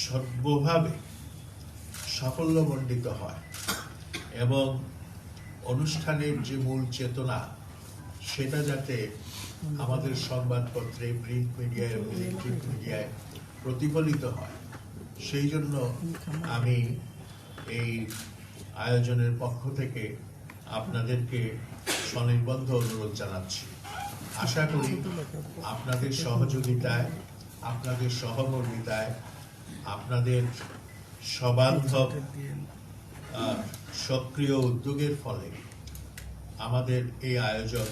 সর্বভাবে সাফল্যমণ্ডিত হয় এবং অনুষ্ঠানের যে মূল চেতনা সেটা যাতে আমাদের সংবাদপত্রে, প্রিন্ট মিডিয়ায়, ইলেকট্রিক মিডিয়ায় প্রতিফলিত হয়, সেই জন্য আমি এই আয়োজনের পক্ষ থেকে আপনাদেরকে স্বনির্বন্ধ অনুরোধ জানাচ্ছি। আশা করি আপনাদের সহযোগিতায়, আপনাদের সহমর্মিতায়, আপনাদের সবান্ধব সক্রিয় উদ্যোগের ফলে আমাদের এই আয়োজন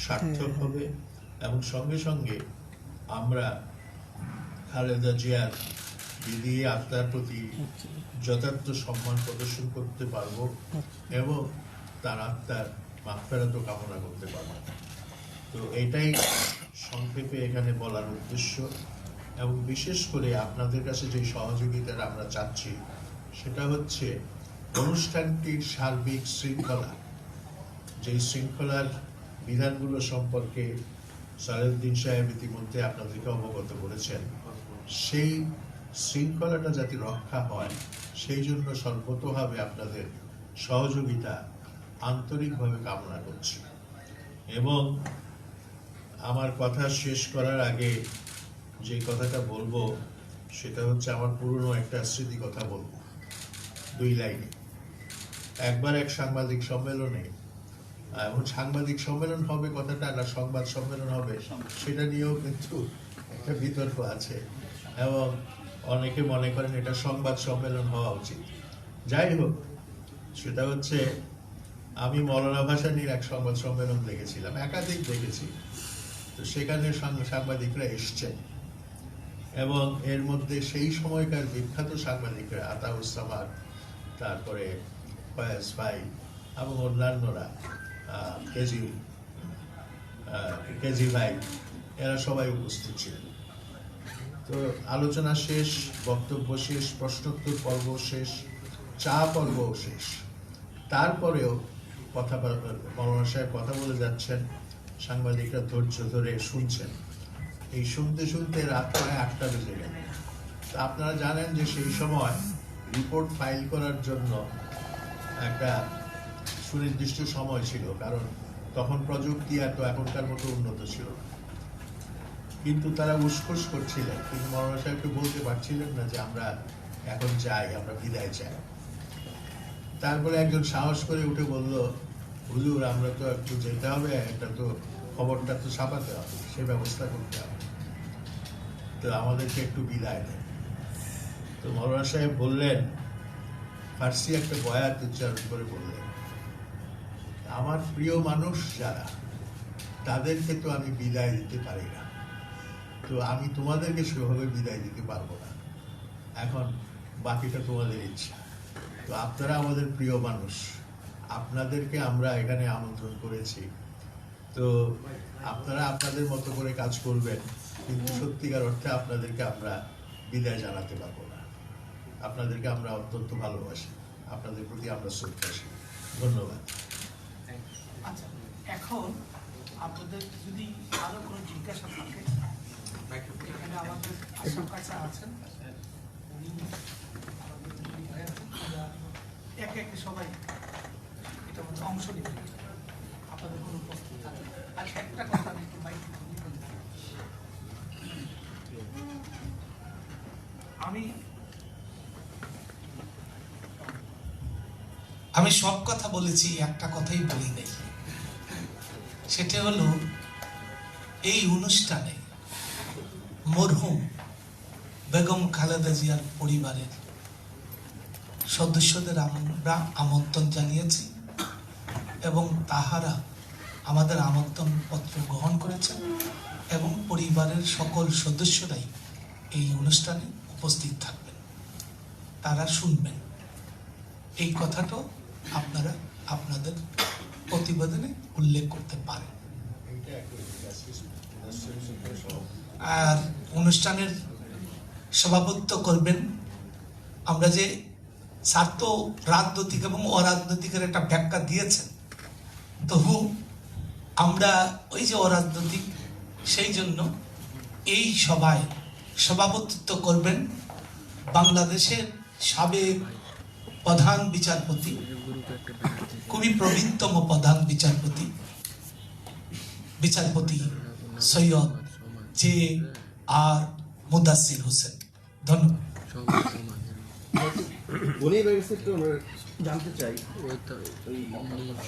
সার্থক হবে এবং সঙ্গে সঙ্গে আমরা খালেদা জিয়ার বিধি আত্মার প্রতি যথার্থ সম্মান প্রদর্শন করতে পারব এবং তার আত্মার মাগফিরাত কামনা করতে পারব। তো এটাই সংক্ষেপে এখানে বলার উদ্দেশ্য। এবং বিশেষ করে আপনাদের কাছে যে সহযোগিতাটা আমরা চাচ্ছি সেটা হচ্ছে অনুষ্ঠানটির সার্বিক শৃঙ্খলা, যে শৃঙ্খলার বিধানগুলো সম্পর্কে সালেউদ্দিন সাহেব ইতিমধ্যে আপনাদেরকে অবগত করেছেন, সেই শৃঙ্খলাটা যাতে রক্ষা হয় সেই জন্য সর্বতোভাবে আপনাদের সহযোগিতা আন্তরিকভাবে কামনা করছি। এবং আমার কথা শেষ করার আগে যে কথাটা বলবো সেটা হচ্ছে আমার পুরনো একটা স্মৃতি কথা বলবো 2 লাইনে। একবার এক সাংবাদিক সম্মেলনে, এখন সাংবাদিক সম্মেলন হবে কথাটা না সংবাদ সম্মেলন হবে সেটা নিয়েও কিন্তু একটা বিতর্ক আছে এবং অনেকে মনে করেন এটা সংবাদ সম্মেলন হওয়া উচিত। যাই হোক, সেটা হচ্ছে আমি মৌলানা ভাসানীর এক সংবাদ সম্মেলন দেখেছিলাম, একাধিক দেখেছি। তো সেখানে সাংবাদিকরা এসছেন এবং এর মধ্যে সেই সময়কার বিখ্যাত সাংবাদিকরা আতাউজ্জামান, তারপরে ফয়েজ ভাই এবং অন্যান্যরা, কেজি ভাই, এরা সবাই উপস্থিত ছিলেন। তো আলোচনা শেষ, বক্তব্য শেষ, প্রশ্নোত্তর পর্ব শেষ, চা পর্ব শেষ। তারপরেও মৌলানা সাহেব কথা বলে যাচ্ছেন, সাংবাদিকরা ধৈর্য ধরে শুনছেন। এই শুনতে শুনতে রাত প্রায় 8টা বেজে গেল। আপনারা জানেন যে সেই সময় রিপোর্ট ফাইল করার জন্য একটা সুনির্দিষ্ট সময় ছিল, কারণ তখন প্রযুক্তি এত এখনকার মতো উন্নত ছিল না। কিন্তু তারা উসখুস করছিলেন, কিন্তু মৌলানা সাহেবকে বলতে পারছিলেন না যে আমরা এখন চাই, আমরা বিদায় চাই। তারপরে একজন সাহস করে উঠে বলল, হুজুর আমরা তো একটু যেতে হবে, একটা তো খবরটা তো ছাপাতে হবে, সে ব্যবস্থা করতে হবে, তো আমাদেরকে একটু বিদায় দেন। তো মৌলানা সাহেব বললেন, ফার্সি একটা বয়াত উচ্চারণ করে বললেন, আমার প্রিয় মানুষ যারা, তাদেরকে তো আমি বিদায় দিতে পারি না, তো আমি তোমাদেরকে সেভাবে বিদায় দিতে পারবো না, এখন বাকিটা তোমাদের ইচ্ছা। তো আপনারা আমাদের প্রিয় মানুষ, আপনাদেরকে আমরা এখানে আমন্ত্রণ করেছি, তো আপনারা আপনাদের মতো করে কাজ করবেন, কিন্তু সত্যিকার অর্থে আপনাদেরকে আমরা বিদায় জানাতে পারবো না। আপনাদেরকে আমরা অত্যন্ত ভালোবাসি, আপনাদের প্রতি আমরা শ্রদ্ধাশীল। ধন্যবাদ। আচ্ছা, এখন আপনাদের যদি আরো কোনো জিজ্ঞাসা থাকে, এখানে আমাদের আশরাফ কাছে আছেন, উনি একে একে সবাই এটা মধ্যে অংশ নেবেন। আপনাদের কোনো প্রশ্ন থাকে? আচ্ছা, একটা কথা আমি একটু মাইক আমি সব কথা বলেছি, একটা কথাই বলি নাই, সেটা হলো এই অনুষ্ঠানে মরহুম বেগম খালেদা জিয়ার পরিবারের সদস্যদের আমরা আমন্ত্রণ জানিয়েছি এবং তাহারা আমাদের আমন্ত্রণ পত্র গ্রহণ করেছেন এবং পরিবারের সকল সদস্যরাই এই অনুষ্ঠানে উপস্থিত থাকবেন, তারা শুনবেন। এই কথাটাও আপনারা আপনাদের প্রতিবেদনে উল্লেখ করতে পারেন। আর অনুষ্ঠানের সভাপতিত্ব করবেন, আমরা যে স্বার্থ রাজনৈতিক এবং অরাজনৈতিকের একটা ব্যাখ্যা দিয়েছেন, তবু আমরা ওই যে অরাজনৈতিক, সেই জন্য এই সভায় সভাপতিত্ব করবেন বাংলাদেশের সাবেক প্রধান বিচারপতি, খুবই প্রবীণতম প্রধান বিচারপতি, বিচারপতি সৈয়দ জে আর মুদাসির হোসেন। ধন্যবাদ। জানতে চাই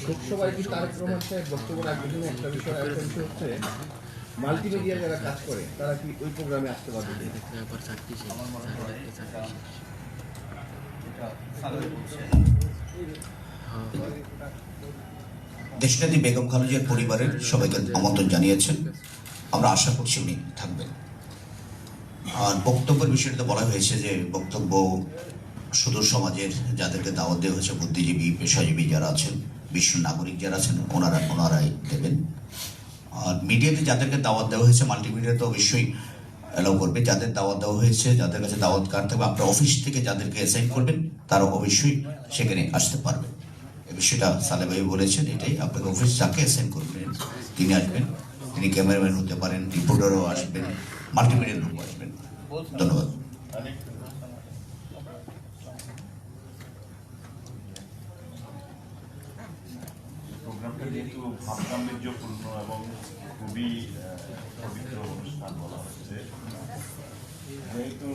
শোকসভায় কি তারেক রহমান সাহেব বক্তব্য রাখবেন? একটা বিষয় হচ্ছে মাল্টিমিডিয়া যারা কাজ করে তারা কি ওই প্রোগ্রামে আসতে পারবে? দেশনেত্রী বেগম খালেদার পরিবারের সবাইকে আমন্ত্রণ জানিয়েছেন, আমরা আশা করছি উনি থাকবেন। আর বক্তব্যের বিষয়টা বলা হয়েছে যে বক্তব্য সুদূর সমাজের যাদেরকে দাওয়াত দেওয়া হয়েছে, বুদ্ধিজীবী, পেশাজীবী যারা আছেন, বিশ্ব নাগরিক যারা আছেন, ওনারাই দেবেন। আর মিডিয়াতে যাদেরকে দাওয়াত দেওয়া হয়েছে, মাল্টিমিডিয়া তো অবশ্যই অ্যালাউ করবে। যাদের দাওয়াত দেওয়া হয়েছে, যাদের কাছে দাওয়াত কার্ড থাকবে, আপনার অফিস থেকে যাদেরকে অ্যাসাইন করবেন তারা অবশ্যই সেখানে আসতে পারবে। এই বিষয়টা সালে ভাই বলেছেন, এটাই আপনাকে অফিস যাকে অ্যাসাইন করবেন তিনি আসবেন। তিনি ক্যামেরাম্যান হতে পারেন, রিপোর্টারও আসবেন, মাল্টিমিডিয়ার লোক আসবেন। ধন্যবাদ। প্রোগ্রামটা যেহেতু ভাবগাম্ভীর্যপূর্ণ এবং খুবই পবিত্র অনুষ্ঠান বলা হচ্ছে, যেহেতু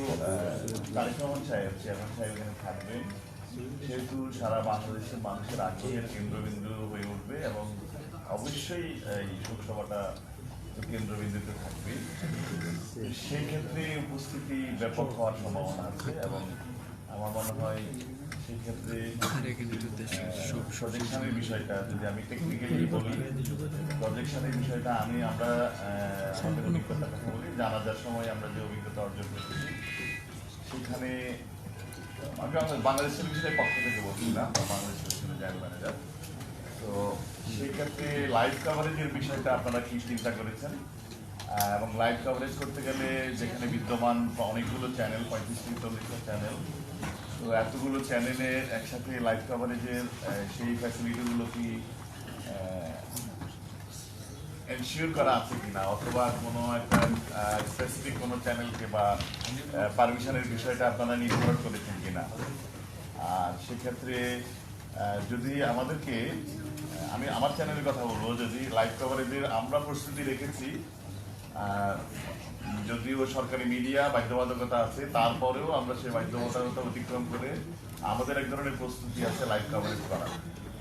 তারেক রহমান সাহেব, চেয়ারম্যান সাহেব এখানে থাকবেন, সেহেতু সারা বাংলাদেশের মানুষের আগ্রহের কেন্দ্রবিন্দু হয়ে উঠবে এবং অবশ্যই এই শোকসভাটা কেন্দ্রবিন্দুতে থাকবে। সেই ক্ষেত্রে উপস্থিতি ব্যাপক হওয়ার সম্ভাবনা আছে এবং আমার মনে হয় সেই ক্ষেত্রে প্রজেকশনের বিষয়টা, যদি আমি টেকনিক্যালি বলি, প্রজেকশনের বিষয়টা আমরা আমাদের অভিজ্ঞতার কথা বলি, জানাজার সময় আমরা যে অভিজ্ঞতা অর্জন করেছি সেখানে আমি বাংলাদেশ টেলিভিশনের পক্ষ থেকে বলছিলাম, বাংলাদেশ টেলিভিশনের জেনারেল ম্যানেজার। তো সেই ক্ষেত্রে লাইভ কাভারেজের বিষয়টা আপনারা কি চিন্তা করেছেন? এবং লাইভ কাভারেজ করতে গেলে যেখানে বিদ্যমান অনেকগুলো চ্যানেল, 35-40টা চ্যানেল, তো এতগুলো চ্যানেলে একসাথে লাইভ কাভারেজের সেই ফ্যাসিলিটিগুলো কি এনশিওর করা আছে কিনা, অথবা কোনো একটা স্পেসিফিক কোনো চ্যানেলকে বা পারমিশনের বিষয়টা আপনারা নির্ভর করেছেন কিনা? আর সেক্ষেত্রে যদি আমাদেরকে, আমি আমার চ্যানেলের কথা বলবো, যদি লাইভ কভারেজের আমরা প্রস্তুতি রেখেছি, যদিও সরকারি মিডিয়া বাধ্যবাধকতা আছে, তারপরেও আমরা সেই বাধ্যবাধকতা অতিক্রম করে আমাদের এক ধরনের প্রস্তুতি আছে লাইভ কভারেজ করার।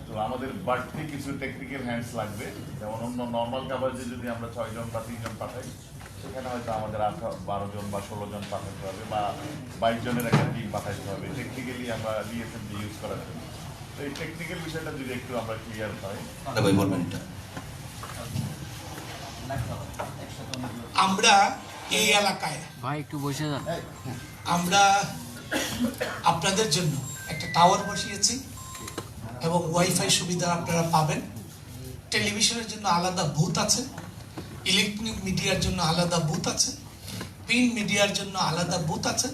তো আমাদের বাড়তি কিছু টেকনিক্যাল হ্যান্ডস লাগবে, যেমন অন্য নর্মাল কাভারেজে যদি আমরা 6 জন বা 3 জন পাঠাই, সেখানে হয়তো আমাদের 12 জন বা 16 জন পাঠাতে হবে, বা 22 জনের একটা টিম পাঠাতে হবে টেকনিক্যালি আমরা ডিএসএমডি ইউজ করার জন্য। তো এই টেকনিক্যাল বিষয়টা যদি একটু আমরা ক্লিয়ার পাই। আমরা এই এলাকায় আমরা আপনাদের জন্য একটা টাওয়ার বসিয়েছি এবং ওয়াইফাই সুবিধা আপনারা পাবেন। টেলিভিশনের জন্য আলাদা বুথ আছে, ইলেকট্রনিক মিডিয়ার জন্য আলাদা বুথ আছে, প্রিন্ট মিডিয়ার জন্য আলাদা বুথ আছে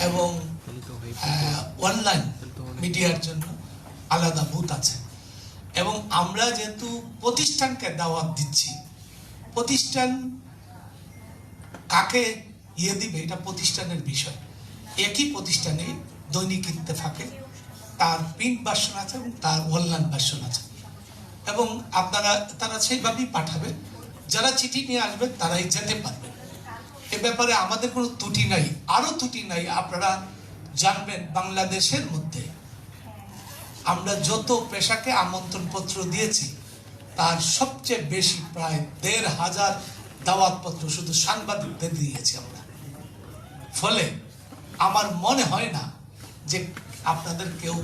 এবং অনলাইন মিডিয়ার জন্য আলাদা বুথ আছে। এবং আমরা যেহেতু প্রতিষ্ঠানকে দাওয়াত দিচ্ছি, প্রতিষ্ঠান কাকে দিবে এটা প্রতিষ্ঠানের বিষয়। একই প্রতিষ্ঠানে দৈনিক ইত্তেফাকে তার প্রিন্ট ভার্সন আছে এবং তার অনলাইন ভার্সন আছে, এবং তারা সেইভাবেই পাঠাবে। যারা চিঠি নিয়ে আসবেন তারাই যেতে পারবেন। এ ব্যাপারে আমাদের কোনো ত্রুটি নাই, আরো ত্রুটি নাই। আপনারা জানবেন বাংলাদেশের মধ্যে আমরা যত পেশাকে আমন্ত্রণ পত্র দিয়েছি তার সবচেয়ে বেশি প্রায় 1500 দাওয়াতপত্র শুধু সাংবাদিকদের দিয়েছি আমরা। ফলে আমার মনে হয় না যে আপনাদের কেউ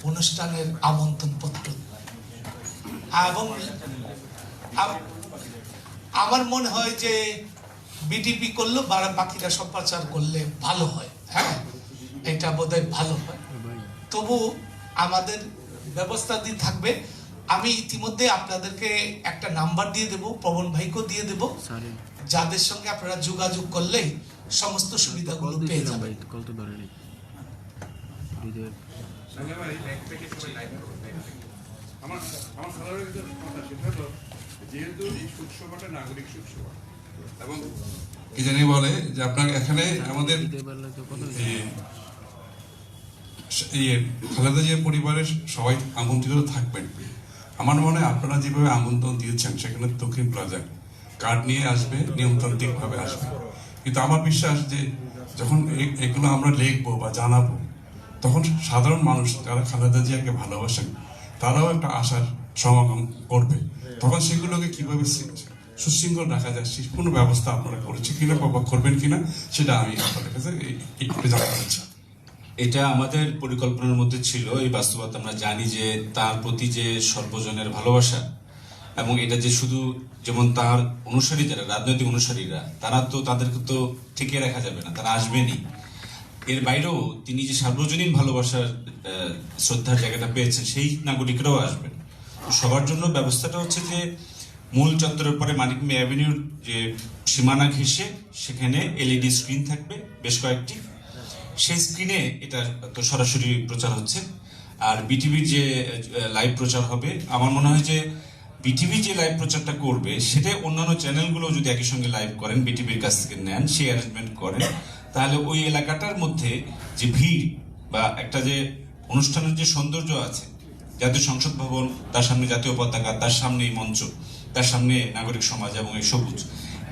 অনুষ্ঠানের আমন্ত্রণ পত্র, এবং আমার মনে হয় যে বিটিপি করলো বাকিরা সম্প্রচার করলে ভালো হয়। হ্যাঁ, এটা বোধহয় ভালো হয়। তবু আমাদের ব্যবস্থা দিয়ে থাকবে। আমি ইতিমধ্যে আপনাদেরকে একটা নাম্বার দিয়ে দেব, পবন ভাইকেও দিয়ে দেব, যাদের সঙ্গে আপনারা যোগাযোগ করলেই সমস্ত সুবিধাগুলো পেয়ে যাবেন। যেহেতু এই শোকসভাটা নাগরিক শোকসভা এবং কি জানি বলে যে আপনার এখানে আমাদের খালেদা জিয়ার পরিবারের সবাই আমন্ত্রিত থাকবেন। আমার মনে হয় আপনারা যেভাবে আমন্ত্রণ দিয়েছেন সেখানে দক্ষিণ প্লাজায় কার্ড নিয়ে আসবে, নিয়মতান্ত্রিক ভাবে আসবে। কিন্তু আমার বিশ্বাস যে যখন এগুলো আমরা লিখবো বা জানাবো, তখন সাধারণ মানুষ যারা খালেদা জিয়াকে ভালোবাসেন তারাও একটা আশার সমাগম করবে। তখন সেগুলোকে কিভাবে সুশৃঙ্খল রাখা যায় সে কোনো ব্যবস্থা আপনারা করেছে কিনা বা করবেন কিনা সেটা আমি আপনাদের কাছে একটু জানতে চাচ্ছি। এটা আমাদের পরিকল্পনার মধ্যে ছিল। এই বাস্তবতা আমরা জানি যে তার প্রতি যে সর্বজনের ভালোবাসা, এবং এটা যে শুধু যেমন তার অনুসারী যারা রাজনৈতিক অনুসারীরা তারা তো তাদেরকে তো ঠেকে রাখা যাবে না, তারা আসবেনই। এর বাইরেও তিনি যে সার্বজনীন ভালোবাসার শ্রদ্ধার জায়গাটা পেয়েছেন সেই নাগরিকরাও আসবেন। তো সবার জন্য ব্যবস্থাটা হচ্ছে যে মূল চত্বরের পরে মানিক মিয়া অ্যাভিনিউর যে সীমানা ঘেঁষে সেখানে এলইডি স্ক্রিন থাকবে বেশ কয়েকটি। সেই স্ক্রিনে এটা তো সরাসরি প্রচার হচ্ছে। আর বিটিভির যে লাইভ প্রচার হবে, আমার মনে হয় যে বিটিভি যে লাইভ প্রচারটা করবে সেটা অন্যান্য চ্যানেলগুলো যদি একই সঙ্গে লাইভ করেন, বিটিভির কাছ থেকে নেন, সেই অ্যারেঞ্জমেন্ট করেন, তাহলে ওই এলাকাটার মধ্যে যে ভিড় বা একটা যে অনুষ্ঠানের যে সৌন্দর্য আছে, জাতীয় সংসদ ভবন, তার সামনে জাতীয় পতাকা, তার সামনে এই মঞ্চ, তার সামনে নাগরিক সমাজ এবং এই সবুজ,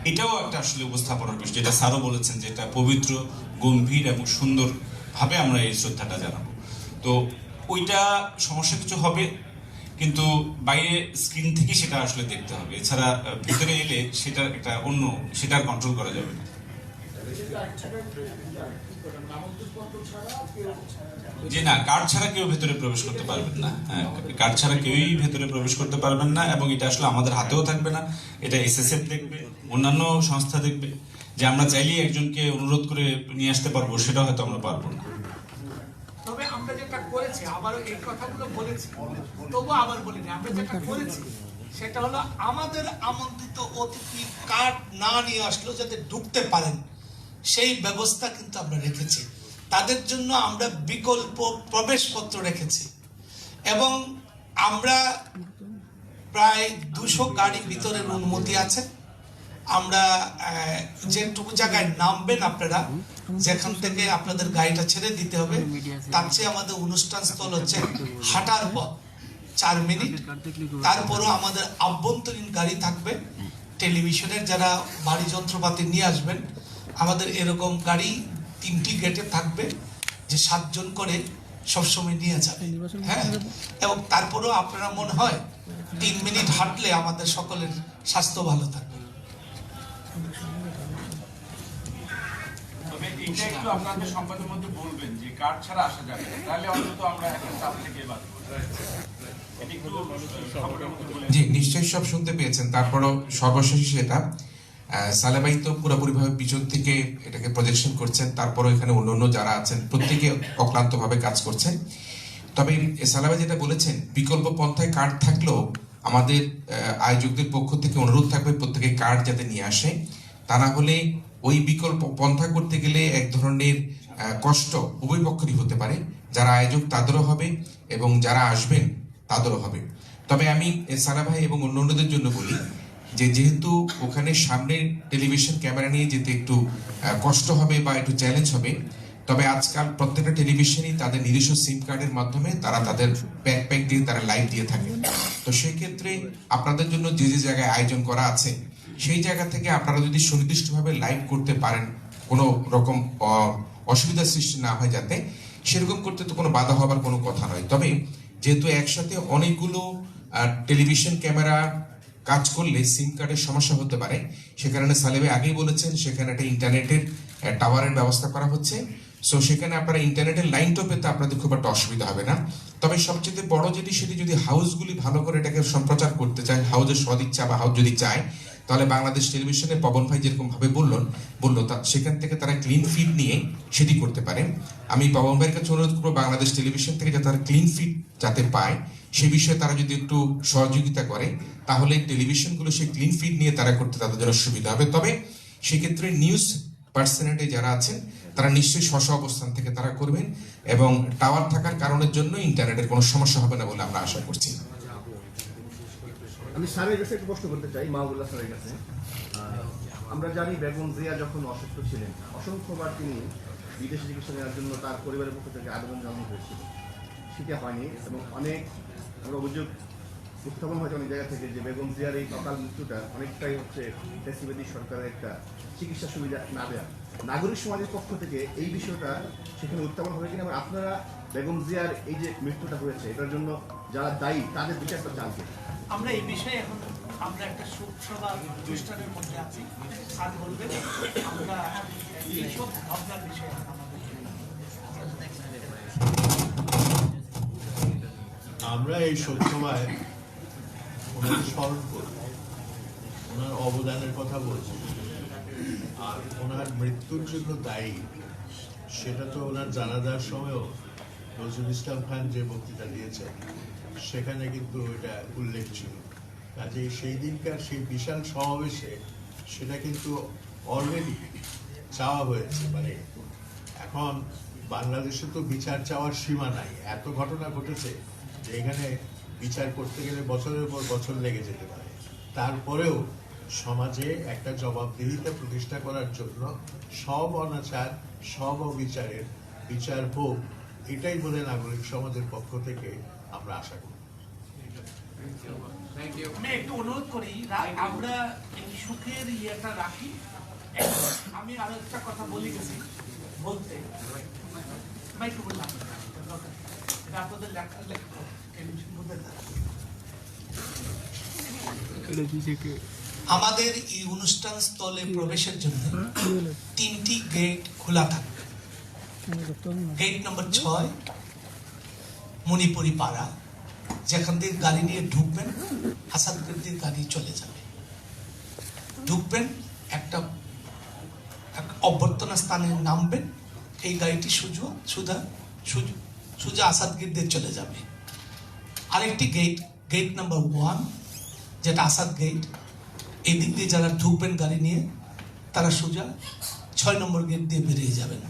এটাও একটা আসলে উপস্থাপনার বিষয়, যেটা স্যারও বলেছেন যে এটা পবিত্র, গম্ভীর এবং সুন্দর ভাবে আমরা এই শ্রদ্ধাটা জানাবো। তো ওইটা সমস্যা কিছু হবে, কিন্তু বাইরে স্ক্রিন থেকে সেটা আসলে দেখতে হবে। এছাড়া ভিতরে এলে সেটা একটা অন্য, সেটা কন্ট্রোল করা যাবে না। যে না, কার্ড ছাড়া কেউ ভেতরে প্রবেশ করতে পারবেন না। হ্যাঁ, কার্ড ছাড়া কেউই ভেতরে প্রবেশ করতে পারবেন না, এবং এটা আসলে আমাদের হাতেও থাকবে না। এটা এসএসএফ দেখবে, অন্যান্য সংস্থা দেখবে। যে আমরা চাইলেই একজনকে অনুরোধ করে নিয়ে আসতে পারবো, সেটা হয়তো আমরা পারবো না। তবে আমরা যেটা করেছি, আবারও এই কথাগুলো বলেছি, তবু আবার বলিনি, আমরা যেটা করেছি সেটা হলো আমাদের আমন্ত্রিত অতিথি কার্ড না নিয়ে আসলেও যাতে ঢুকতে পারেন সেই ব্যবস্থা কিন্তু আমরা রেখেছি। তাদের জন্য আমরা বিকল্প প্রবেশপত্র রেখেছি, এবং আমরা প্রায় 200 গাড়ি ভিতরের অনুমতি আছে। আমরা যেটুকু জায়গায় নামবেন আপনারা, যেখান থেকে আপনাদের গাড়িটা ছেড়ে দিতে হবে, তার চেয়ে আমাদের অনুষ্ঠান স্থল হচ্ছে হাঁটার পথ 4 মিনিট। তারপরও আমাদের আভ্যন্তরীণ গাড়ি থাকবে। টেলিভিশনের যারা বাড়ি যন্ত্রপাতি নিয়ে আসবেন, আমাদের এরকম গাড়ি 3টি গেটে থাকবে, যে 7 জন করে সবসময় নিয়ে যাবে। হ্যাঁ, এবং তারপরেও আপনারা মনে হয় 3 মিনিট হাঁটলে আমাদের সকলের স্বাস্থ্য ভালো থাকবে। তবে এটা একটু আপনাদের সংবাদের মধ্যে বলবেন যে কার্ড ছাড়া আসা যাবে, তাহলে অন্তত আমরা এখন চাপ থেকে বাদ জি, নিশ্চয়ই সব শুনতে পেয়েছেন। তারপরও সর্বশেষ যেটা, সালেবাই তো পুরোপুরিভাবে পিছন থেকে এটাকে প্রজেকশন করছেন, তারপরও এখানে অন্যান্য যারা আছেন প্রত্যেকে অক্লান্তভাবে কাজ করছেন। তবে সালেবাই যেটা বলেছেন, বিকল্প পন্থায় কার্ড থাকলেও আমাদের আয়োজকদের পক্ষ থেকে অনুরোধ থাকবে প্রত্যেকে কার্ড যাতে নিয়ে আসে। তা না হলে ওই বিকল্প পন্থা করতে গেলে এক ধরনের কষ্ট উভয় পক্ষেরই হতে পারে, যারা আয়োজক তাদেরও হবে এবং যারা আসবেন তাদেরও হবে। তবে আমি সালা ভাই এবং অন্যান্যদের জন্য বলি যে যেহেতু ওখানে সামনে টেলিভিশন ক্যামেরা নিয়ে যেতে একটু কষ্ট হবে বা একটু চ্যালেঞ্জ হবে, তবে আজকাল প্রত্যেকটা টেলিভিশনই তাদের নিজস্ব সিম কার্ডের মাধ্যমে তারা তাদের প্যাক দিয়ে তারা লাইভ দিয়ে থাকে। তো সেই ক্ষেত্রে আপনাদের জন্য যে যে জায়গায় আয়োজন করা আছে সেই জায়গা থেকে আপনারা যদি সুনির্দিষ্টভাবে লাইভ করতে পারেন, কোনো রকম অসুবিধার সৃষ্টি না হয়, যাতে সেরকম করতে তো কোনো বাধা হবার কোনো কথা নয়। তবে যেহেতু একসাথে অনেকগুলো টেলিভিশন ক্যামেরা কাজ করলে সিম কার্ডের সমস্যা হতে পারে, সে কারণে সালেবে আগেই বলেছেন সেখানে একটা ইন্টারনেটের টাওয়ারের ব্যবস্থা করা হচ্ছে। সো সেখানে আপনারা ইন্টারনেটের লাইনটাও পেতে আপনাদের খুব একটা অসুবিধা হবে না। তবে সবচেয়ে বড় যেটি, সেটি যদি হাউসগুলি ভালো করে এটাকে সম্প্রচার করতে চায়, হাউসের সদিচ্ছা বা হাউস যদি চায়, তাহলে বাংলাদেশ টেলিভিশনে পবন ভাই যেরকম ভাবে বললো সেখান থেকে তারা ক্লিন ফিড নিয়ে সেটি করতে পারে। আমি পবন ভাইয়ের কাছে অনুরোধ করবো বাংলাদেশ টেলিভিশন থেকে যাতে তারা ক্লিন ফিড যাতে পায় সে বিষয়ে তারা যদি একটু সহযোগিতা করে, তাহলে টেলিভিশনগুলো সেই ক্লিন ফিড নিয়ে তারা করতে তাদের জন্য সুবিধা হবে। তবে সেক্ষেত্রে নিউজ পার্সোনালিটি যারা আছেন তারা নিশ্চয়ই স্ব অবস্থান থেকে তারা করবেন, এবং টাওয়ার থাকার কারণের জন্য ইন্টারনেটের কোনো সমস্যা হবে না বলে আমরা আশা করছি। আমি স্যারের কাছে একটু প্রশ্ন করতে চাই, মাহবুবুল্লাহ স্যারের কাছে। আমরা জানি বেগম জিয়া যখন অসুস্থ ছিলেন, অসংখ্যবার তিনি বিদেশি চিকিৎসা নেওয়ার জন্য তার পরিবারের পক্ষ থেকে আবেদন জানানো হয়েছিল, সেটা হয়নি। এবং অনেক আমরা অভিযোগ উত্থাপন হয়েছে অনেক জায়গা থেকে যে বেগম জিয়ার এই অকাল মৃত্যুটা অনেকটাই হচ্ছে ফ্যাসিলিটি সরকারের একটা চিকিৎসা সুবিধা না দেওয়া। নাগরিক সমাজের পক্ষ থেকে এই বিষয়টা সেখানে উত্থাপন হবে কিনা, এবং আপনারা বেগম জিয়ার এই যে মৃত্যুটা হয়েছে এটার জন্য যারা দায়ী তাদের বিচারটা জানতে। আমরা এই বিষয়ে এখন আমরা একটা শোকসভা অনুষ্ঠানের মধ্যে আছি, স্যার বলবেন আমরা এইসব ভাবনার বিষয়ে আমরা এই শোকসভায় ওনাকে স্মরণ করব, ওনার অবদানের কথা বলছি। আর ওনার মৃত্যুর জন্য দায়ী সেটা তো ওনার জানাজার সময়ও নজরুল ইসলাম খান যে বক্তৃতা দিয়েছেন সেখানে কিন্তু এটা উল্লেখ ছিল। কাজে সেই দিনকার সেই বিশাল সমাবেশে সেটা কিন্তু অলরেডি চাওয়া হয়েছে। মানে এখন বাংলাদেশে তো বিচার চাওয়ার সীমা নাই, এত ঘটনা ঘটেছে যে এখানে বিচার করতে গেলে বছরের পর বছর লেগে যেতে পারে। তারপরেও সমাজে একটা জবাবদিহিতা প্রতিষ্ঠা করার জন্য সব অনাচার সব অবিচারের বিচার হোক, এটাই বলে নাগরিক সমাজের পক্ষ থেকে আমরা আশা করি। আমি একটু অনুরোধ করি আমরা এই সুখের ইয়েটা রাখি। আমি আরো একটা কথা বলে গেছি বলতে, একটু বললাম আপনাদের লেখা লেখা আমাদের এই অনুষ্ঠান স্থলে প্রবেশের জন্য 3টি গেট খোলা থাকবে। গেট নম্বর 6 মণিপুরি পাড়া, যেখান থেকে গাড়ি নিয়ে ঢুকবেন আসাদগঞ্জের গাড়ি চলে যাবে। ঢুকবেন একটা অভ্যর্থনা স্থানে নামবেন, এই গাড়িটি সোজা আসাদগঞ্জে চলে যাবে। আরেকটি গেট, গেট নাম্বার 1 যেটা আসাদ গেট, এই দিক দিয়ে যারা ঢুকবেন গাড়ি নিয়ে তারা সোজা 6 নম্বর গেট দিয়ে বেরিয়ে যাবেন।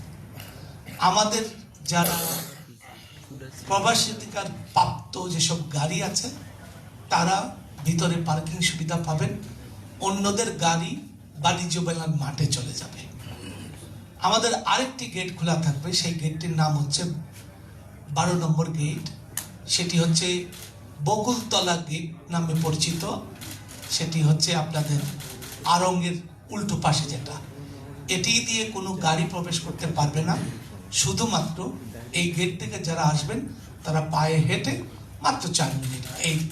আমাদের যারা প্রবাসীকার প্রাপ্ত যেসব গাড়ি আছে তারা ভিতরে পার্কিং সুবিধা পাবেন, অন্যদের গাড়ি বাণিজ্য মেলার মাঠে চলে যাবে। আমাদের আরেকটি গেট খোলা থাকবে, সেই গেটটির নাম হচ্ছে 12 নম্বর গেট, সেটি হচ্ছে বকুলতলা গেট নামে পরিচিত। সেটি হচ্ছে আপনাদের আড়ংয়ের উল্টো পাশে যেটা, এটি দিয়ে কোনো গাড়ি প্রবেশ করতে পারবে না। শুধুমাত্র এই গেট থেকে যারা আসবেন তারা পায়ে হেঁটে মাত্র 4 মিনিট,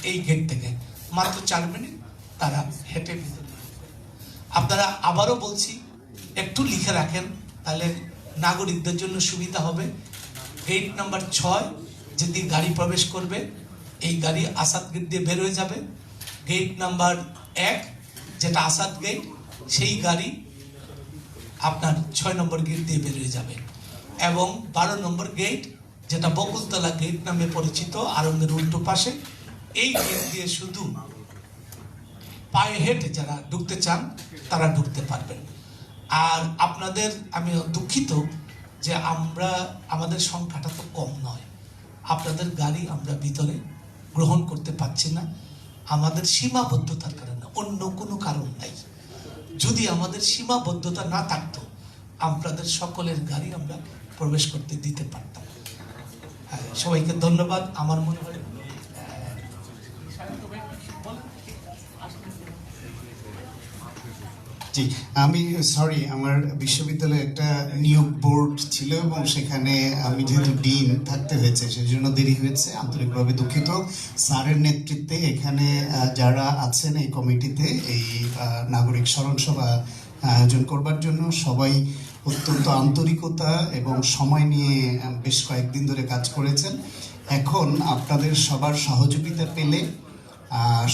এই গেট থেকে মাত্র 4 মিনিট তারা হেঁটে ভিতরে। আপনারা আবারও বলছি একটু লিখে রাখেন, তাহলে নাগরিকদের জন্য সুবিধা হবে। গেট নাম্বার 6 যেদিন গাড়ি প্রবেশ করবে এই গাড়ি আসাদ গেট দিয়ে বের হয়ে যাবে। গেট নাম্বার 1 যেটা আসাদ গেট, সেই গাড়ি আপনার 6 নম্বর গেট দিয়ে বের হয়ে যাবে। এবং 12 নম্বর গেট যেটা বকুলতলা গেট নামে পরিচিত আড়ংয়ের উল্টো পাশে, এই গেট দিয়ে শুধু পায়ে হেঁটে যারা ঢুকতে চান তারা ঢুকতে পারবেন। আর আপনাদের আমি দুঃখিত যে আমাদের সংখ্যাটা তো কম নয়, আপনাদের গাড়ি আমরা ভিতরে গ্রহণ করতে পারছি না আমাদের সীমাবদ্ধতার কারণে, অন্য কোনো কারণ নাই। যদি আমাদের সীমাবদ্ধতা না থাকতো আপনাদের সকলের গাড়ি আমরা প্রবেশ করতে দিতে পারতাম। সবাইকে ধন্যবাদ। আমার মনে হয় জি, আমি সরি, আমার বিশ্ববিদ্যালয়ে একটা নিয়োগ বোর্ড ছিল এবং সেখানে আমি যেহেতু ডিন থাকতে হয়েছে সেই জন্য দেরি হয়েছে, আন্তরিকভাবে দুঃখিত। স্যারের নেতৃত্বে এখানে যারা আছেন এই কমিটিতে এই নাগরিক স্মরণ সভা আয়োজন করবার জন্য সবাই অত্যন্ত আন্তরিকতা এবং সময় নিয়ে বেশ কয়েকদিন ধরে কাজ করেছেন। এখন আপনাদের সবার সহযোগিতা পেলে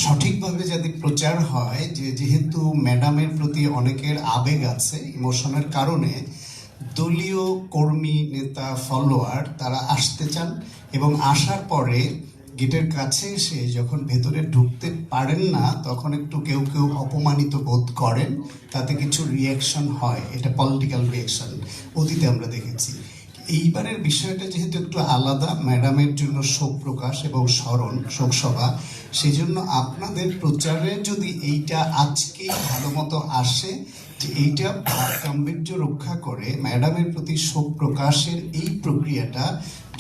সঠিকভাবে যদি প্রচার হয়, যেহেতু ম্যাডামের প্রতি অনেকের আবেগ আছে, ইমোশনের কারণে দলীয় কর্মী নেতা ফলোয়ার তারা আসতে চান এবং আসার পরে গেটের কাছে এসে যখন ভেতরে ঢুকতে পারেন না তখন একটু কেউ কেউ অপমানিত বোধ করেন, তাতে কিছু রিয়াকশন হয়, এটা পলিটিক্যাল রিয়াকশন অতীতে আমরা দেখেছি। এইবারের বিষয়টা যেহেতু একটু আলাদা, ম্যাডামের জন্য শোক প্রকাশ এবং স্মরণ শোকসভা, সেই জন্য আপনাদের প্রচারে যদি এইটা আজকে ভালো মতো আসে যে এইটা গাম্ভীর্য রক্ষা করে ম্যাডামের প্রতি শোক প্রকাশের এই প্রক্রিয়াটা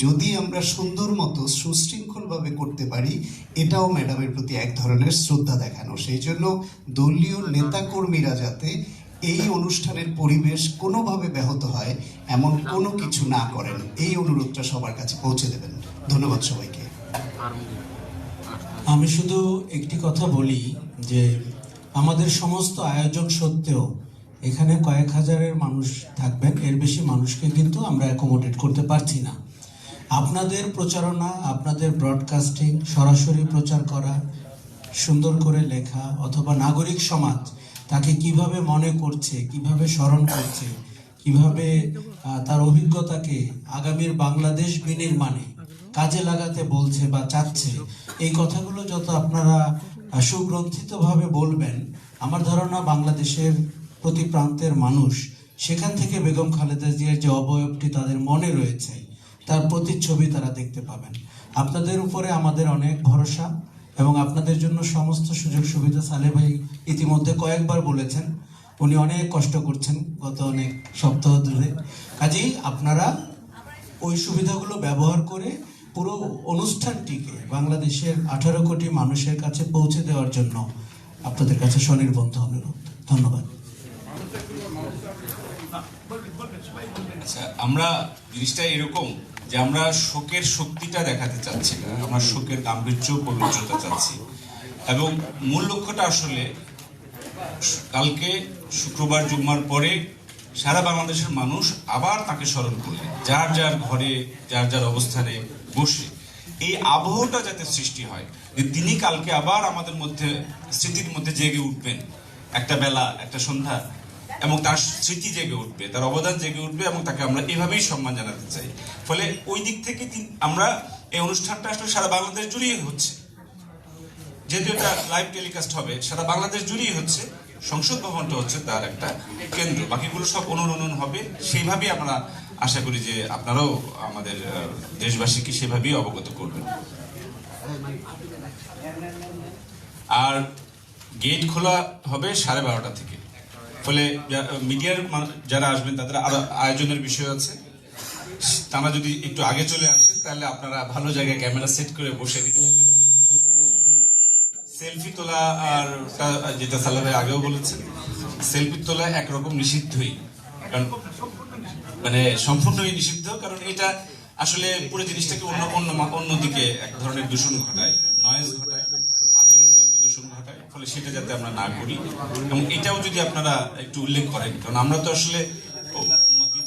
যদি আমরা সুন্দর মতো সুশৃঙ্খলভাবে করতে পারি, এটাও ম্যাডামের প্রতি এক ধরনের শ্রদ্ধা দেখানো। সেই জন্য দলীয় নেতাকর্মীরা যাতে এই অনুষ্ঠানের পরিবেশ কোনোভাবে ব্যাহত হয় এমন কোনো কিছু না করেন, এই অনুরোধটা সবার কাছে পৌঁছে দেবেন। ধন্যবাদ সবাইকে। আমি শুধু একটি কথা বলি যে আমাদের সমস্ত আয়োজক সত্ত্বেও এখানে কয়েক হাজারের মানুষ থাকবেন, এর বেশি মানুষকে কিন্তু আমরা অ্যাকোমোডেট করতে পারছি না। আপনাদের প্রচারণা, আপনাদের ব্রডকাস্টিং, সরাসরি প্রচার করা, সুন্দর করে লেখা, অথবা নাগরিক সমাজ তাকে কিভাবে মনে করছে, কিভাবে স্মরণ করছে, কিভাবে তার অভিজ্ঞতাকে আগামীর বাংলাদেশ বিনির্মাণে কাজে লাগাতে বলছে বা চাচ্ছে, এই কথাগুলো যত আপনারা সুগ্রন্থিতভাবে বলবেন, আমার ধারণা বাংলাদেশের প্রতি প্রান্তের মানুষ সেখান থেকে বেগম খালেদা জিয়ার যে অবয়বটি তাদের মনে রয়েছে তার প্রতিচ্ছবি তারা দেখতে পাবেন। আপনাদের উপরে আমাদের অনেক ভরসা এবং আপনাদের জন্য সমস্ত সুযোগ সুবিধা সালেহ ভাই ইতিমধ্যে কয়েকবার বলেছেন, উনি অনেক কষ্ট করছেন গত অনেক সপ্তাহ ধরে। কাজেই আপনারা ওই সুবিধাগুলো ব্যবহার করে পুরো অনুষ্ঠানটিকে বাংলাদেশের 18 কোটি মানুষের কাছে পৌঁছে দেওয়ার জন্য আপনাদের কাছে স্বনির্বন্ধ অনুরোধ। ধন্যবাদ। আচ্ছা, আমরা জিনিসটা এরকম যে আমরা শোকের শক্তিটা দেখাতে চাচ্ছি না, আমরা শোকের গাম্ভীর্য পবিত্রতা চাচ্ছি। এবং মূল লক্ষ্যটা আসলে কালকে শুক্রবার জুম্মার পরে সারা বাংলাদেশের মানুষ আবার তাকে স্মরণ করলেন, যার যার ঘরে যার যার অবস্থানে বসে এই আবহটা যাতে সৃষ্টি হয় যে তিনি কালকে আবার আমাদের মধ্যে স্মৃতির মধ্যে জেগে উঠবেন, একটা বেলা একটা সন্ধ্যা, এবং তার স্মৃতি জেগে উঠবে, তার অবদান জেগে উঠবে, এবং তাকে আমরা এভাবেই সম্মান জানাতে চাই। ফলে ওই দিক থেকে আমরা এই অনুষ্ঠানটা আসলে সারা বাংলাদেশ জুড়েই হচ্ছে, যেহেতু এটা লাইভ টেলিকাস্ট হবে, সারা বাংলাদেশ জুড়েই হচ্ছে, সংসদ ভবনটা হচ্ছে তার একটা কেন্দ্র, বাকিগুলো সব অনুরণন হবে। সেইভাবেই আমরা আশা করি যে আপনারাও আমাদের দেশবাসীকে সেভাবেই অবগত করবেন। আর গেট খোলা হবে 12:30 থেকে। ফলে মিডিয়ার যারা আসবেন তাদের আরো আয়োজনের বিষয় আছে, তারা যদি একটু আগে চলে আসেন তাহলে আপনারা ভালো জায়গায় ক্যামেরা সেট করে বসে দিতে পারেন। সেলফি তোলা, আর যেটা সালাহ ভাই আগেও বলেছেন, সেলফি তোলা একরকম নিষিদ্ধই, কারণ মানে সম্পূর্ণই নিষিদ্ধ, কারণ এটা আসলে পুরো জিনিসটাকে অন্যদিকে এক ধরনের দূষণ ঘটায়, নয়েজ ঘটায়, আচরণগত দূষণ ঘটায়। ফলে সেটা যাতে আমরা না করি, এবং এটাও যদি আপনারা একটু উল্লেখ করেন, কারণ আমরা তো আসলে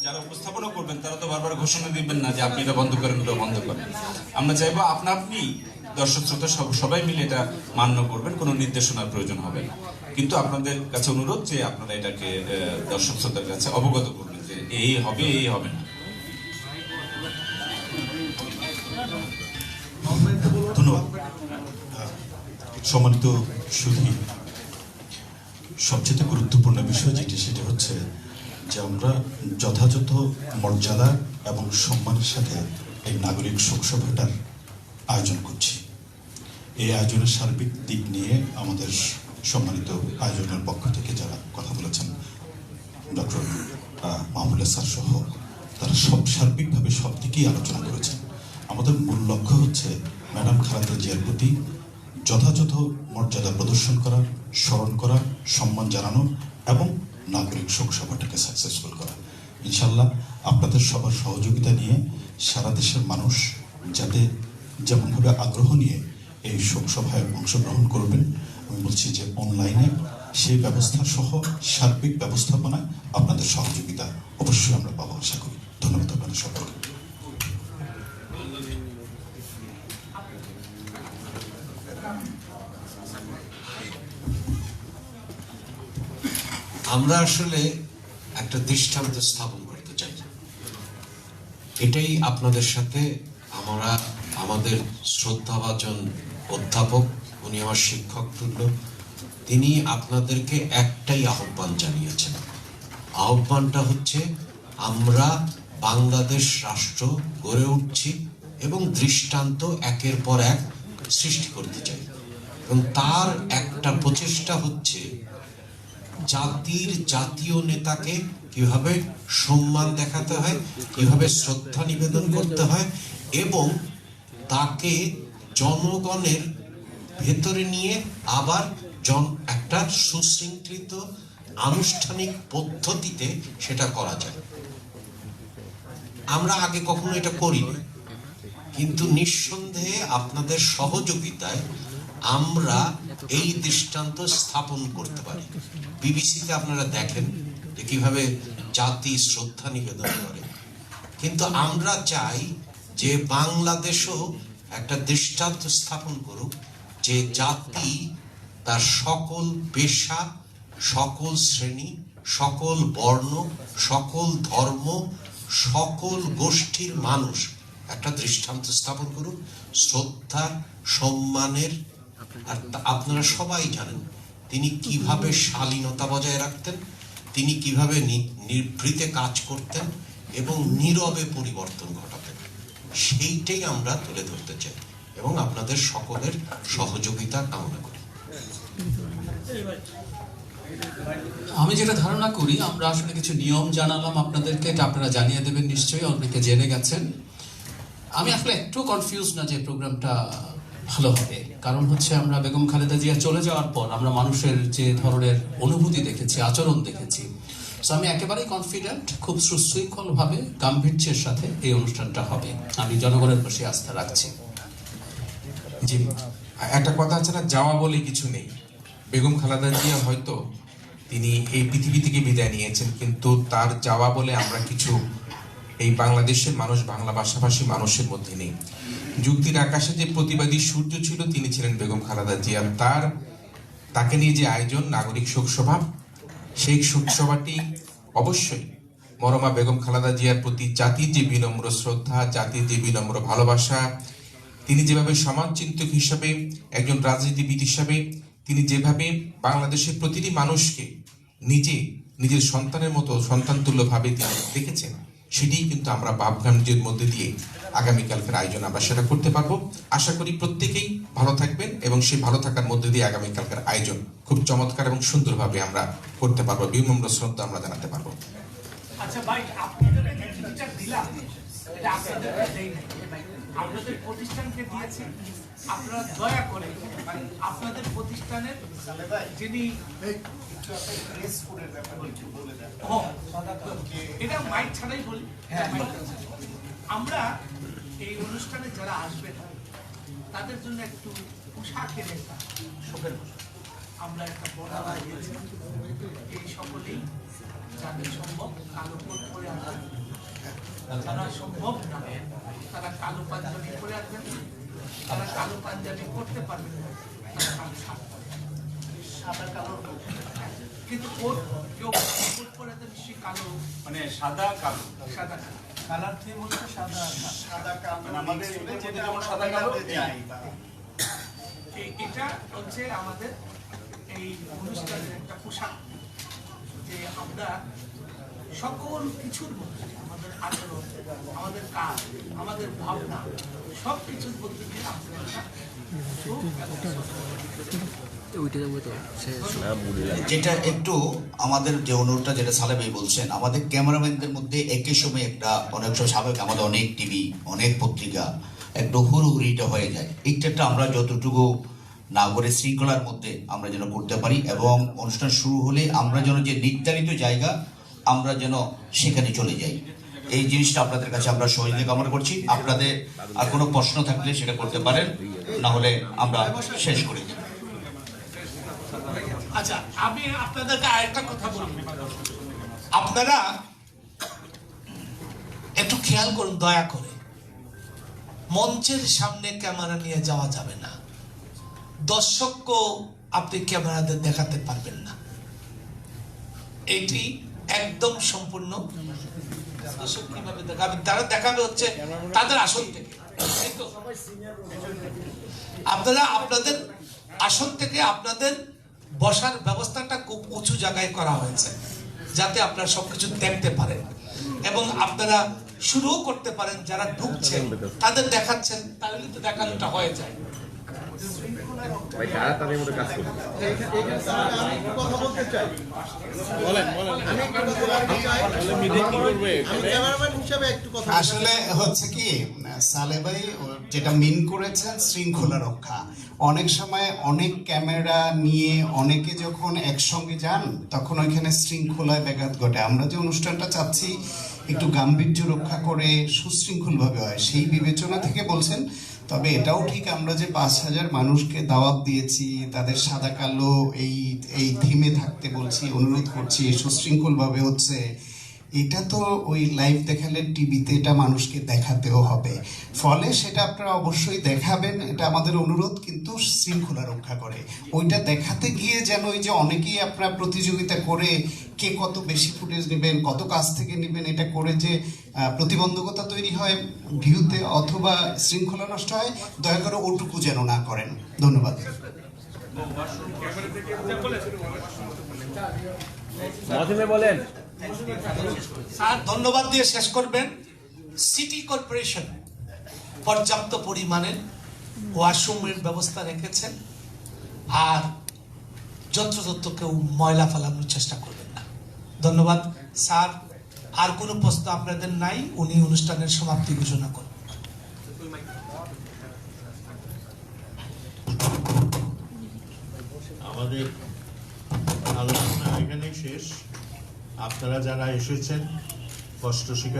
যারা উপস্থাপনা করবেন তারা তো বারবার ঘোষণা দিবেন না যে আপনি এটা বন্ধ করেন, ওটা বন্ধ করেন। আমরা চাইবো আপনি দর্শক শ্রোতা সবাই মিলে এটা মান্য করবেন, কোনো নির্দেশনার প্রয়োজন হবে না। কিন্তু আপনাদের কাছে অনুরোধ যে আপনারা এটাকে দর্শক শ্রোতার কাছে অবগত করবেন যে এই হবে, এই হবে না। ধন্যবাদ। সম্মানিত সুধী, সবচেয়ে গুরুত্বপূর্ণ বিষয় যেটি, সেটা হচ্ছে যে আমরা যথাযথ মর্যাদা এবং সম্মানের সাথে এই নাগরিক শোকসভাটার আয়োজন করছি। এই আয়োজনের সার্বিক দিক নিয়ে আমাদের সম্মানিত আয়োজনের পক্ষ থেকে যারা কথা বলেছেন, ডক্টর মাহমুদুল্লাহ স্যার সহ, তারা সার্বিকভাবে সব দিকেই আলোচনা করেছেন। আমাদের মূল লক্ষ্য হচ্ছে ম্যাডাম খালেদা জিয়ার প্রতি যথাযথ মর্যাদা প্রদর্শন করা, স্মরণ করা, সম্মান জানানো এবং নাগরিক শোকসভাটাকে সাকসেসফুল করা। ইনশাল্লাহ আপনাদের সবার সহযোগিতা নিয়ে সারা দেশের মানুষ যাতে যেমনভাবে আগ্রহ নিয়ে এই শোকসভায় অংশগ্রহণ করবেন, আমি বলছি যে অনলাইনে সেই ব্যবস্থা সহ সার্বিক ব্যবস্থাপনায় আপনাদের সহযোগিতা অবশ্যই আমরা পাবো আশা করি। ধন্যবাদ আপনাদের সকলকে। আমরা আসলে একটা দৃষ্টান্ত স্থাপন করতে চাই। এটাই আপনাদের সাথে আমরা, আমাদের শ্রদ্ধাভাজন অধ্যাপক, উনি আমার শিক্ষক তুল্য, তিনি আপনাদেরকে একটাই আহ্বান জানিয়েছেন। আহ্বানটা হচ্ছে আমরা বাংলাদেশ রাষ্ট্র গড়ে উঠছি এবং দৃষ্টান্ত একের পর এক সৃষ্টি করতে চাই, এবং তার একটা প্রচেষ্টা হচ্ছে জাতির জাতীয় নেতাকে কিভাবে সম্মান দেখাতে হয়, কিভাবে শ্রদ্ধা নিবেদন করতে হয় এবং তাকে জনগণের ভেতরে নিয়ে আবার একটা সুশৃঙ্খলিত আনুষ্ঠানিক পদ্ধতিতে সেটা করা যায়। আমরা আগে কখনো এটা করিনি, কিন্তু নিঃসন্দেহে আপনাদের সহযোগিতায় আমরা এই দৃষ্টান্ত স্থাপন করতে পারি। বিবিসিতে আপনারা দেখেন যে কিভাবে জাতি শ্রদ্ধা নিবেদন করে, কিন্তু আমরা চাই যে বাংলাদেশও একটা দৃষ্টান্ত স্থাপন করুক যে জাতি তার সকল পেশা, সকল শ্রেণী, সকল বর্ণ, সকল ধর্ম, সকল গোষ্ঠীর মানুষ একটা দৃষ্টান্ত স্থাপন করুক শ্রদ্ধা সম্মানের। আর আপনারা সবাই জানেন তিনি কিভাবে শালীনতা বজায় রাখতেন, তিনি কিভাবে নিভৃতে কাজ করতেন এবং নীরবে পরিবর্তন ঘটাতেন। সেইটাই আমরা তুলে ধরতে চাই এবং আপনাদের সকলের সহযোগিতা কামনা করি। আমি যেটা ধারণা করি, আমরা আসলে কিছু নিয়ম জানালাম আপনাদেরকে, এটা আপনারা জানিয়ে দেবেন নিশ্চয়ই, অনেকে জেনে গেছেন। আমি আসলে একটু কনফিউজ না যে প্রোগ্রামটা ভালো হবে, কারণ হচ্ছে আমরা বেগম খালেদা জিয়া চলে যাওয়ার পর আমরা মানুষের যে ধরনের অনুভূতি দেখেছি, আচরণ দেখেছি, সো আমি একেবারেই কনফিডেন্ট খুব সুশৃঙ্খলভাবে গাম্ভীর্যের সাথে এই অনুষ্ঠানটা হবে। আমি জনগণের প্রতি আস্থা রাখছি। জি, একটা কথা আছে না, যাওয়া বলে কিছু নেই। বেগম খালেদা জিয়া হয়তো তিনি এই পৃথিবী থেকে বিদায় নিয়েছেন, কিন্তু তার যাওয়া বলে আমরা কিছু এই বাংলাদেশের মানুষ, বাংলা ভাষাভাষী মানুষের মধ্যে নেই। যুক্তির আকাশে যে প্রতিবাদী সূর্য ছিল তিনি ছিলেন বেগম খালেদা জিয়া। তাকে নিয়ে যে আয়োজন নাগরিক শোকসভা, সেই শোকসভাটি অবশ্যই মরমা বেগম খালেদা জিয়ার প্রতি জাতির যে বিনম্র শ্রদ্ধা, জাতির যে বিনম্র ভালোবাসা, তিনি যেভাবে সমাজচিন্তক হিসাবে, একজন রাজনীতিবিদ হিসাবে তিনি যেভাবে বাংলাদেশের প্রতিটি মানুষকে নিজের সন্তানের মতো সন্তানতুল্য ভাবে তিনি দেখেছেন, সেটাই কিন্তু আমরা ভাবগাম্যের মধ্যে দিয়ে আগামীকালকের আয়োজন আমরা সেটা করতে পারবো। আশা করি প্রত্যেকেই ভালো থাকবেন এবং সেই ভালো থাকার মধ্যে দিয়ে আগামীকালকের আয়োজন খুব চমৎকার এবং সুন্দরভাবে আমরা করতে পারবো, বিনম্র শ্রদ্ধা আমরা জানাতে পারবো। আচ্ছা ভাই, আপনাদের যেটা দিলাম এটা আপনাদেরকে দেই নাই, আপনাদের প্রতিষ্ঠানকে দিয়েছি। আপনারা দয়া করে আপনাদের প্রতিষ্ঠানের যিনি এটা মাইক ছাড়াই বলি, আমরা এই অনুষ্ঠানে যারা আসবেন তাদের জন্য একটু পোশাকের একটা শোকের আমরা একটা বর্ণনা দিয়েছি। এই সকলেই যাদের সম্ভব কালো কোট পরে আসবেন, যারা সম্ভব না তারা কালো পাঞ্জাবি পরে আসবেন, তারা কালো পাঞ্জাবি করতে পারবেন না তারা কালো শার্ট পরবেন, সাদা কালো। কিন্তু কোট কেউ কোট পরে তো নিশ্চয়ই কালো, মানে সাদা কালো, সাদা কালো কালার থিম হচ্ছে সাদা সাদা কালো। আমাদের যেমন সাদা কালো, এটা হচ্ছে আমাদের এই অনুষ্ঠানের একটা পোশাক, যে আমরা সকল কিছুর মধ্যে আমাদের আচরণ, আমাদের কাজ, আমাদের ভাবনা সব কিছুর মধ্যে দিয়ে যেটা একটু আমাদের যে অনুরোধটা যেটা সালেহ ভাই বলছেন, আমাদের ক্যামেরাম্যানদের মধ্যে একই সময় অনেক সময় স্বাভাবিক আমাদের অনেক টিভি, অনেক পত্রিকা, একটু হুড়োহুড়িটা হয়ে যায়। এইটা আমরা যতটুকু না করে শৃঙ্খলার মধ্যে আমরা যেন করতে পারি এবং অনুষ্ঠান শুরু হলে আমরা যেন যে নির্ধারিত জায়গা আমরা যেন সেখানে চলে যাই, এই জিনিসটা আপনাদের কাছে আমরা সহযোগিতা কামনা করছি। আপনাদের আর কোনো প্রশ্ন থাকলে সেটা করতে পারেন, না হলে আমরা শেষ করে দেব। আচ্ছা, আমি আপনাদেরকে আরেকটা কথা বলবো, আপনারা একটু খেয়াল করুন দয়া করে, মঞ্চের সামনে ক্যামেরা নিয়ে যাওয়া যাবে না, দর্শককেও আপনি ক্যামেরাতে দেখাতে পারবেন না, এটি একদম সম্পূর্ণ। দর্শক কিভাবে দেখাবে? তারা দেখাবে হচ্ছে তাদের আসন থেকে। আপনারা আপনাদের আসন থেকে আপনাদের বসার ব্যবস্থাটা খুব উঁচু জায়গায় করা হয়েছে, যাতে আপনারা সবকিছু দেখতে পারেন এবং আপনারা শুরুও করতে পারেন। যারা ঢুকছেন তাদের দেখাচ্ছেন, তাহলে তো দেখানোটা হয়ে যায়। ভাই কারা তাদের মধ্যে কাজ করবে? কথা বলতে চাই। আমি একটু কথা বলতে চাই। আমি ক্যামেরাম্যান হিসেবে একটু কথা বলতে চাই। আসলে হচ্ছে কি সালে ভাই যেটা মিন করেছেন শৃঙ্খলা রক্ষা। অনেক সময় অনেক ক্যামেরা নিয়ে অনেকে যখন একসঙ্গে যান তখন ওইখানে শৃঙ্খলায় ব্যাঘাত ঘটে। আমরা যে অনুষ্ঠানটা চাচ্ছি একটু গাম্ভীর্য রক্ষা করে সুশৃঙ্খলভাবে হয় সেই বিবেচনা থেকে বলছেন। তবে এটাও ঠিক আমরা যে 5,000 মানুষকে দাওয়াত দিয়েছি, তাদের সাদা কালো এই থিমে থাকতে বলছি, অনুরোধ করছি, সুশৃঙ্খলভাবে হচ্ছে, এটা তো ওই লাইভ দেখালে টিভিতে এটা মানুষকে দেখাতেও হবে। ফলে সেটা আপনারা অবশ্যই দেখাবেন, এটা আমাদের অনুরোধ, কিন্তু শৃঙ্খলা রক্ষা করে। ওইটা দেখাতে গিয়ে যেন ওই যে অনেকেই আপনারা প্রতিযোগিতা করে কে কত বেশি ফুটেজ নেবেন, কত কাছ থেকে নেবেন, এটা করে যে প্রতিবন্ধকতা তৈরি হয় ভিউতে অথবা শৃঙ্খলা নষ্ট হয়, দয়া করে ওটুকু যেন না করেন। ধন্যবাদ। বলেন। স্যার ধন্যবাদ দিয়ে শেষ করবেন। সিটি কর্পোরেশন পর্যাপ্ত পরিমাণে ওয়াশরুমের ব্যবস্থা রেখেছেন, আর যত্রতত্র কেউ ময়লা ফেলানোর চেষ্টা করবেন না। ধন্যবাদ স্যার। আর কোনো প্রশ্ন আপনাদের নাই, উনি অনুষ্ঠানের সমাপ্তি ঘোষণা করবেন। আমাদের আলোচনা এখানেই শেষ। আপনারা যারা এসেছেন কষ্ট স্বীকার